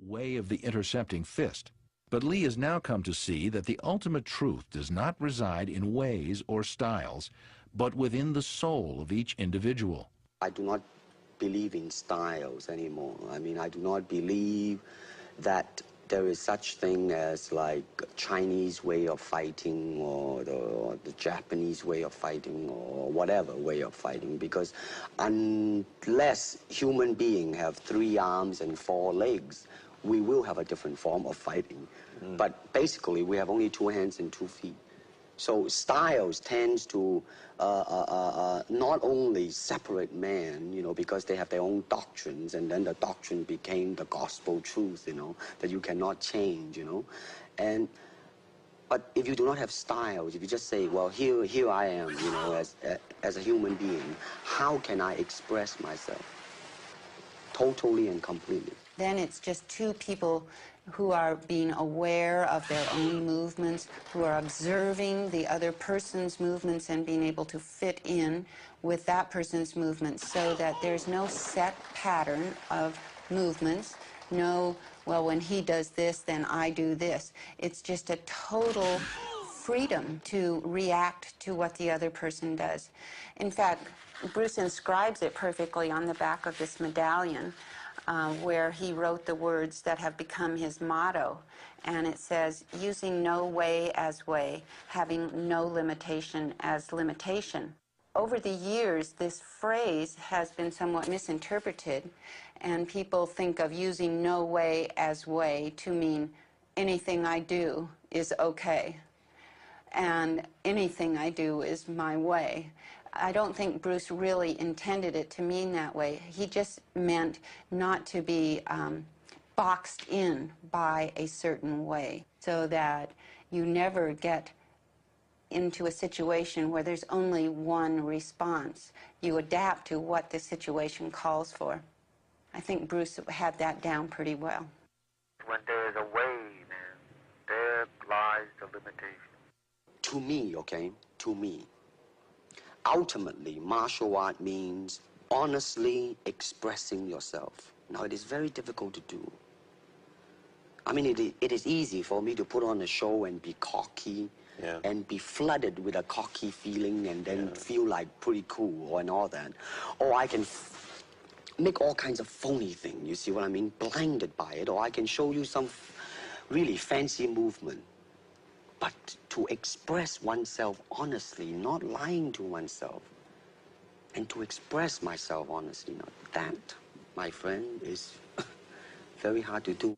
way of the intercepting fist. But Lee has now come to see that the ultimate truth does not reside in ways or styles, but within the soul of each individual. I do not believe in styles anymore. I mean, I do not believe that there is such thing as like Chinese way of fighting or the Japanese way of fighting or whatever way of fighting, because unless human beings have 3 arms and 4 legs, we will have a different form of fighting. But basically, we have only 2 hands and 2 feet. So styles tends to not only separate men, you know, because they have their own doctrines, and then the doctrine became the gospel truth, you know, that you cannot change, you know. But if you do not have styles, if you just say, well, here I am, you know, as a human being, how can I express myself totally and completely? Then it's just 2 people who are being aware of their own movements, who are observing the other person's movements and being able to fit in with that person's movements, so that there's no set pattern of movements, no, well, when he does this, then I do this. It's just a total freedom to react to what the other person does. In fact, Bruce inscribes it perfectly on the back of this medallion, where he wrote the words that have become his motto. And it says, using no way as way, having no limitation as limitation. Over the years, this phrase has been somewhat misinterpreted, and people think of using no way as way to mean anything I do is okay, and anything I do is my way. I don't think Bruce really intended it to mean that way. He just meant not to be boxed in by a certain way, so that you never get into a situation where there's only one response. You adapt to what the situation calls for. I think Bruce had that down pretty well. When there's a way, then there lies the limitation. To me, okay, to me, ultimately, martial art means honestly expressing yourself. Now, it is very difficult to do. I mean, it is easy for me to put on a show and be cocky, and be flooded with a cocky feeling, and then feel like pretty cool and all that. Or I can make all kinds of phony things, you see what I mean, blinded by it. Or I can show you some really fancy movement. But to express oneself honestly, not lying to oneself, and to express myself honestly, that, my friend, is very hard to do.